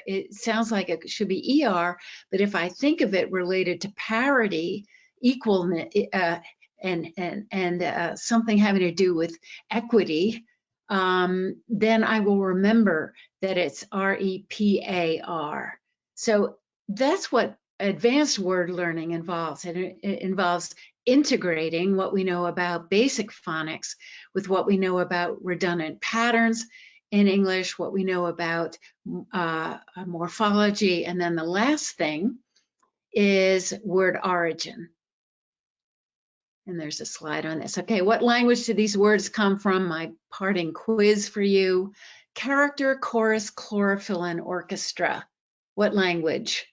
it sounds like it should be ER, but if I think of it related to parody, equalness, and something having to do with equity, then I will remember that it's R-E-P-A-R. So that's what advanced word learning involves. It involves integrating what we know about basic phonics with what we know about redundant patterns in English, what we know about morphology, and then the last thing is word origin. And there's a slide on this. Okay, what language do these words come from? My parting quiz for you. Character, chorus, chlorophyll, and orchestra. What language?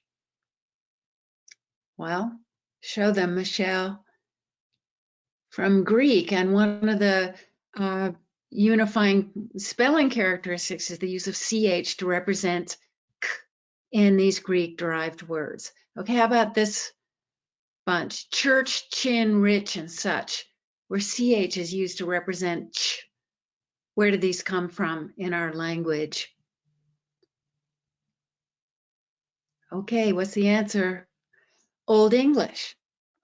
Well, show them, Michelle. From Greek, and one of the unifying spelling characteristics is the use of CH to represent K in these Greek-derived words. Okay, how about this bunch? Church, chin, rich, and such, where CH is used to represent ch. Where do these come from in our language? Okay, what's the answer? Old English.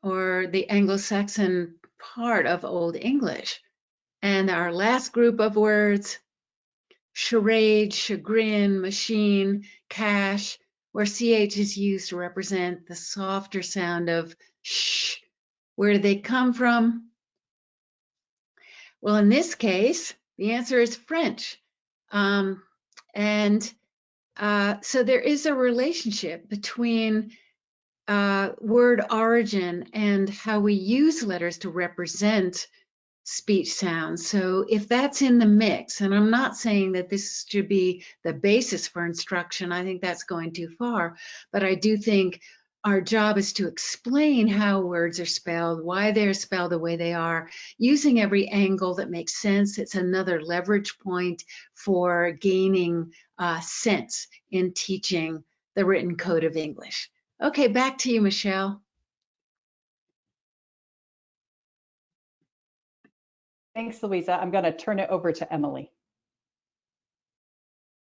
or the Anglo-Saxon part of Old English. And our last group of words, charade, chagrin, machine, cash, where CH is used to represent the softer sound of sh. Where do they come from? Well, in this case, the answer is French. So there is a relationship between word origin and how we use letters to represent speech sounds. So if that's in the mix, and I'm not saying that this should be the basis for instruction, I think that's going too far, but I do think our job is to explain how words are spelled, why they're spelled the way they are, using every angle that makes sense. It's another leverage point for gaining sense in teaching the written code of English. Okay, back to you, Michelle. Thanks, Louisa. I'm going to turn it over to Emily.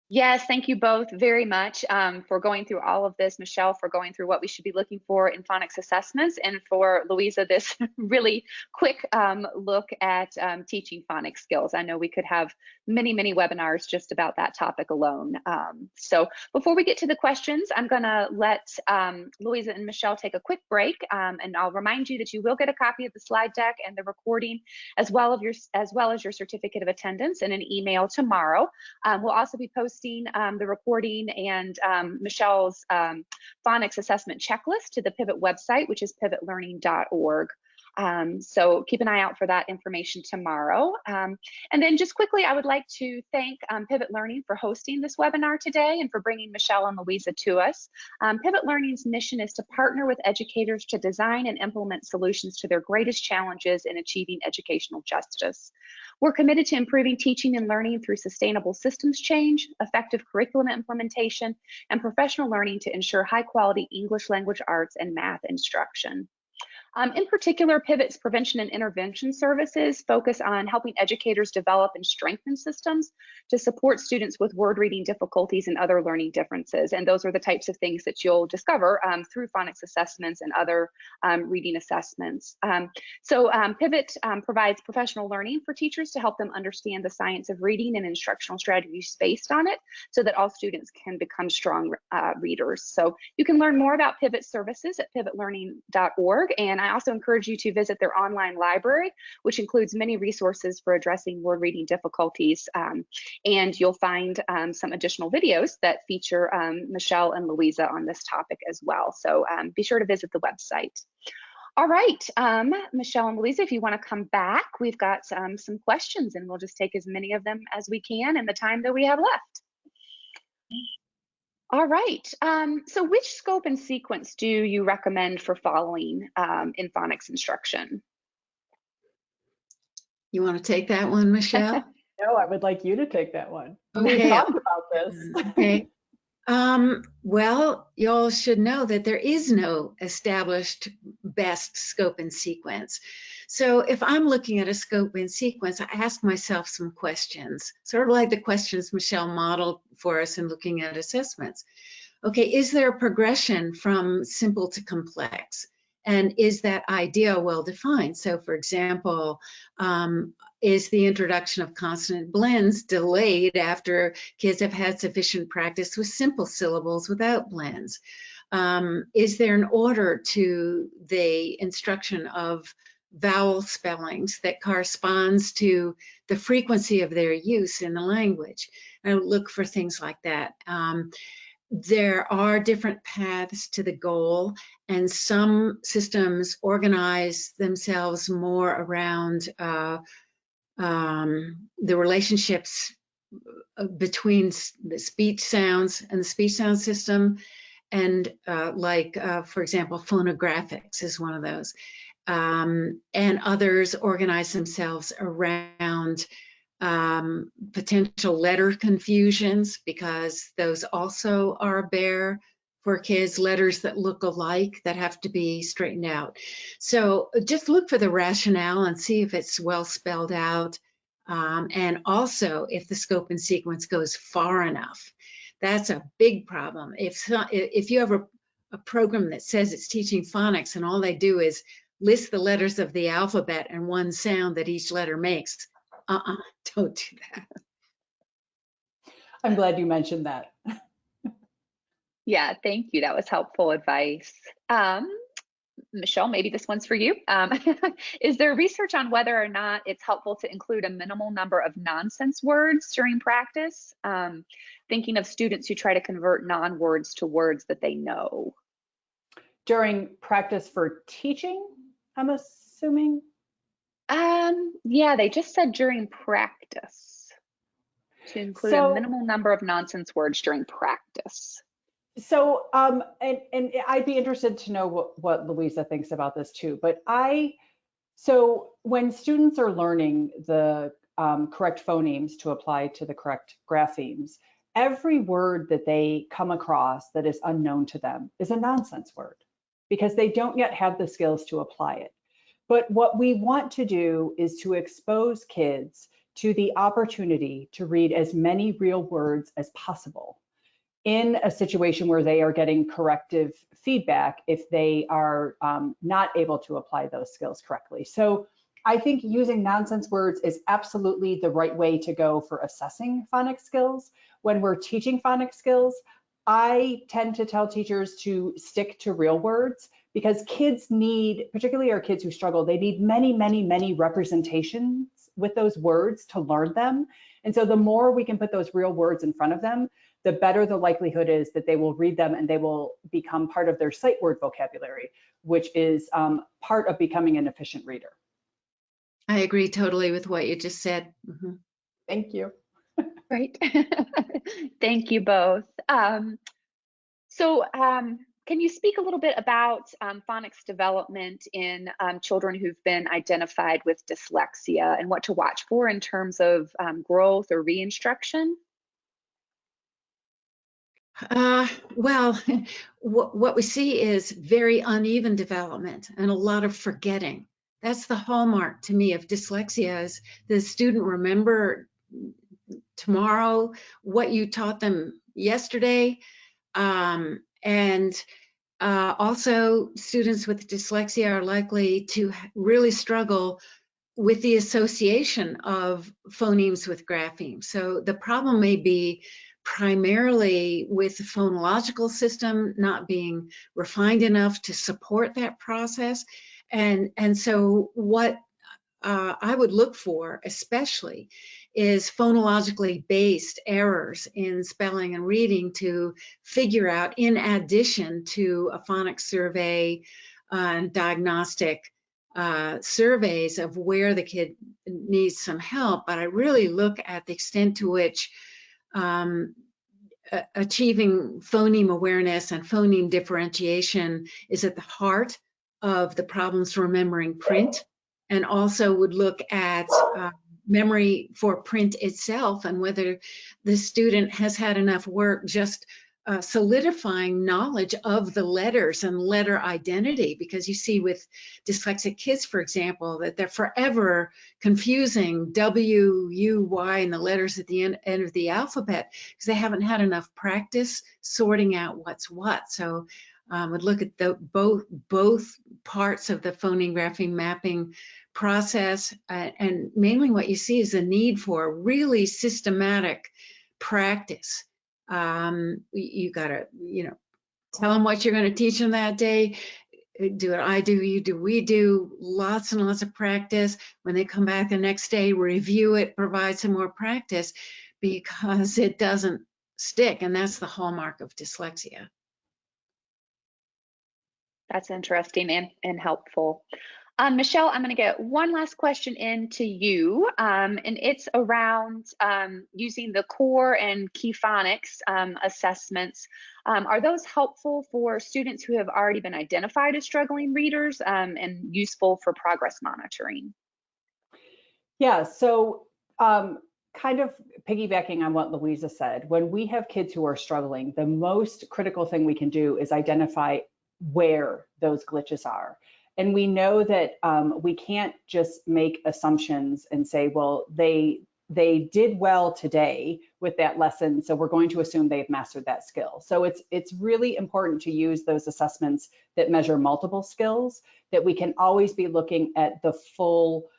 Yes, thank you both very much for going through all of this, Michelle, for going through what we should be looking for in phonics assessments, and for Louisa, this really quick look at teaching phonics skills. I know we could have many, many webinars just about that topic alone. So before we get to the questions, I'm going to let Louisa and Michelle take a quick break, and I'll remind you that you will get a copy of the slide deck and the recording, as well as your certificate of attendance in an email tomorrow. We'll also be posting the recording and Michelle's phonics assessment checklist to the Pivot website, which is pivotlearning.org. So keep an eye out for that information tomorrow. And then just quickly, I would like to thank Pivot Learning for hosting this webinar today and for bringing Michelle and Louisa to us. Pivot Learning's mission is to partner with educators to design and implement solutions to their greatest challenges in achieving educational justice. We're committed to improving teaching and learning through sustainable systems change, effective curriculum implementation, and professional learning to ensure high-quality English language arts and math instruction. In particular, Pivot's prevention and intervention services focus on helping educators develop and strengthen systems to support students with word reading difficulties and other learning differences. And those are the types of things that you'll discover through phonics assessments and other reading assessments. Pivot provides professional learning for teachers to help them understand the science of reading and instructional strategies based on it, so that all students can become strong readers. So you can learn more about Pivot services at pivotlearning.org, and I also encourage you to visit their online library, which includes many resources for addressing word reading difficulties. And you'll find some additional videos that feature Michelle and Louisa on this topic as well. So be sure to visit the website. All right, Michelle and Louisa, if you want to come back, we've got some questions, and we'll just take as many of them as we can in the time that we have left. All right, so which scope and sequence do you recommend for following in phonics instruction? You want to take that one, Michelle? No, I would like you to take that one. Okay. We talked about this. Okay. Well, you all should know that there is no established best scope and sequence. So if I'm looking at a scope and sequence, I ask myself some questions, sort of like the questions Michelle modeled for us in looking at assessments. Okay, is there a progression from simple to complex? And is that idea well defined? So for example, is the introduction of consonant blends delayed after kids have had sufficient practice with simple syllables without blends? Is there an order to the instruction of vowel spellings that corresponds to the frequency of their use in the language? I look for things like that. There are different paths to the goal, and some systems organize themselves more around the relationships between the speech sounds and the speech sound system, and for example, phonographics is one of those. And others organize themselves around potential letter confusions, because those also are a bear for kids, letters that look alike that have to be straightened out. So just look for the rationale and see if it's well spelled out, and also if the scope and sequence goes far enough. That's a big problem. If you have a program that says it's teaching phonics and all they do is list the letters of the alphabet and one sound that each letter makes. Don't do that. I'm glad you mentioned that. Yeah, thank you. That was helpful advice. Michelle, maybe this one's for you. Is there research on whether or not it's helpful to include a minimal number of nonsense words during practice? Thinking of students who try to convert non-words to words that they know. During practice for teaching, I'm assuming? Yeah, they just said during practice to include a minimal number of nonsense words during practice. So, and I'd be interested to know what Louisa thinks about this too. But so when students are learning the correct phonemes to apply to the correct graphemes, every word that they come across that is unknown to them is a nonsense word because they don't yet have the skills to apply it. But what we want to do is to expose kids to the opportunity to read as many real words as possible in a situation where they are getting corrective feedback if they are not able to apply those skills correctly. So I think using nonsense words is absolutely the right way to go for assessing phonics skills. When we're teaching phonics skills, I tend to tell teachers to stick to real words because kids need, particularly our kids who struggle, they need many, many, many representations with those words to learn them. And so the more we can put those real words in front of them, the better the likelihood is that they will read them and they will become part of their sight word vocabulary, which is part of becoming an efficient reader. I agree totally with what you just said. Mm-hmm. Thank you. Great. Thank you both. Can you speak a little bit about phonics development in children who've been identified with dyslexia and what to watch for in terms of growth or reinstruction? Well, what we see is very uneven development and a lot of forgetting. That's the hallmark to me of dyslexia is the student remember tomorrow what you taught them yesterday. Also students with dyslexia are likely to really struggle with the association of phonemes with graphemes. So the problem may be primarily with the phonological system not being refined enough to support that process. And so what I would look for especially is phonologically based errors in spelling and reading to figure out, in addition to a phonics survey and diagnostic surveys of where the kid needs some help, but I really look at the extent to which achieving phoneme awareness and phoneme differentiation is at the heart of the problems remembering print, and also would look at memory for print itself and whether the student has had enough work just solidifying knowledge of the letters and letter identity, because you see with dyslexic kids, for example, that they're forever confusing W, U, Y and the letters at the end of the alphabet because they haven't had enough practice sorting out what's what. So would look at both parts of the phoneme grapheme mapping process, and mainly what you see is a need for really systematic practice. You gotta, tell them what you're going to teach them that day. Do it, I do, you do, we do. Lots and lots of practice. When they come back the next day, review it, provide some more practice, because it doesn't stick, and that's the hallmark of dyslexia. That's interesting and helpful. Michelle, I'm going to get one last question into you, and it's around using the core and Keyphonics assessments. Are those helpful for students who have already been identified as struggling readers and useful for progress monitoring? Yeah, so kind of piggybacking on what Louisa said, when we have kids who are struggling, the most critical thing we can do is identify where those glitches are. And we know that we can't just make assumptions and say, well, they they did well today with that lesson, so we're going to assume they've mastered that skill. So it's really important to use those assessments that measure multiple skills, that we can always be looking at the full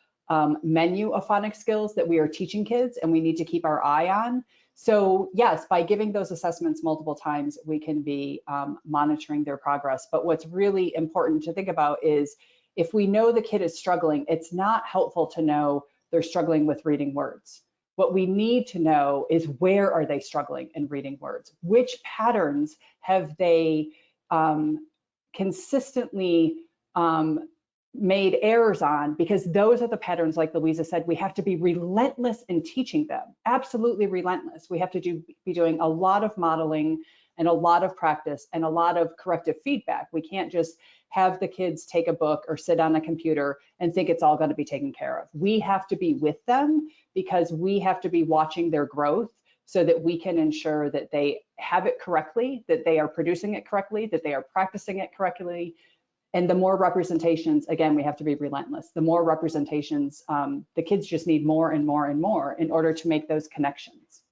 menu of phonics skills that we are teaching kids, and we need to keep our eye on. So yes, by giving those assessments multiple times, we can be monitoring their progress. But what's really important to think about is, if we know the kid is struggling, it's not helpful to know they're struggling with reading words. What we need to know is, where are they struggling in reading words? Which patterns have they consistently made errors on? Because those are the patterns, like Louisa said, we have to be relentless in teaching them, absolutely relentless. We have to be doing a lot of modeling and a lot of practice and a lot of corrective feedback. We can't just have the kids take a book or sit on a computer and think it's all going to be taken care of. We have to be with them, because we have to be watching their growth, so that we can ensure that they have it correctly, that they are producing it correctly, that they are practicing it correctly. And the more representations, again, we have to be relentless. The more representations, the kids just need more and more and more in order to make those connections.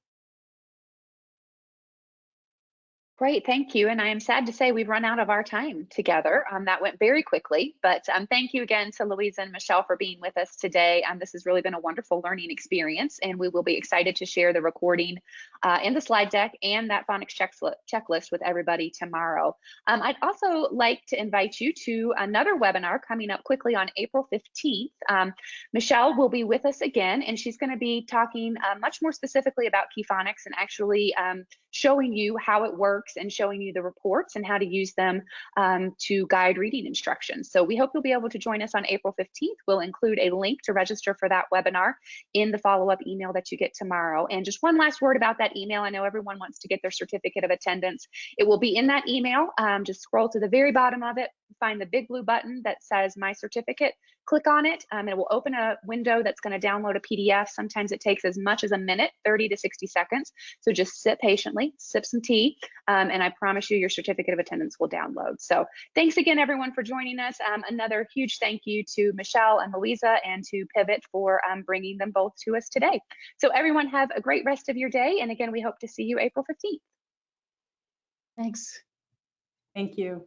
Great, thank you. And I am sad to say we've run out of our time together. That went very quickly, but thank you again to Louisa and Michelle for being with us today. This has really been a wonderful learning experience, and we will be excited to share the recording and the slide deck and that phonics checklist with everybody tomorrow. I'd also like to invite you to another webinar coming up quickly on April 15th. Michelle will be with us again, and she's going to be talking much more specifically about Keyphonics, and actually showing you how it works and showing you the reports and how to use them to guide reading instructions. So we hope you'll be able to join us on April 15th. We'll include a link to register for that webinar in the follow-up email that you get tomorrow. And just one last word about that email. I know everyone wants to get their certificate of attendance. It will be in that email. Just scroll to the very bottom of it, find the big blue button that says My Certificate. Click on it, and it will open a window that's going to download a PDF. Sometimes it takes as much as a minute, 30 to 60 seconds. So just sit patiently, sip some tea, and I promise you your certificate of attendance will download. So thanks again, everyone, for joining us. Another huge thank you to Michelle and Louisa and to Pivot for bringing them both to us today. So everyone, have a great rest of your day. And again, we hope to see you April 15th. Thanks. Thank you.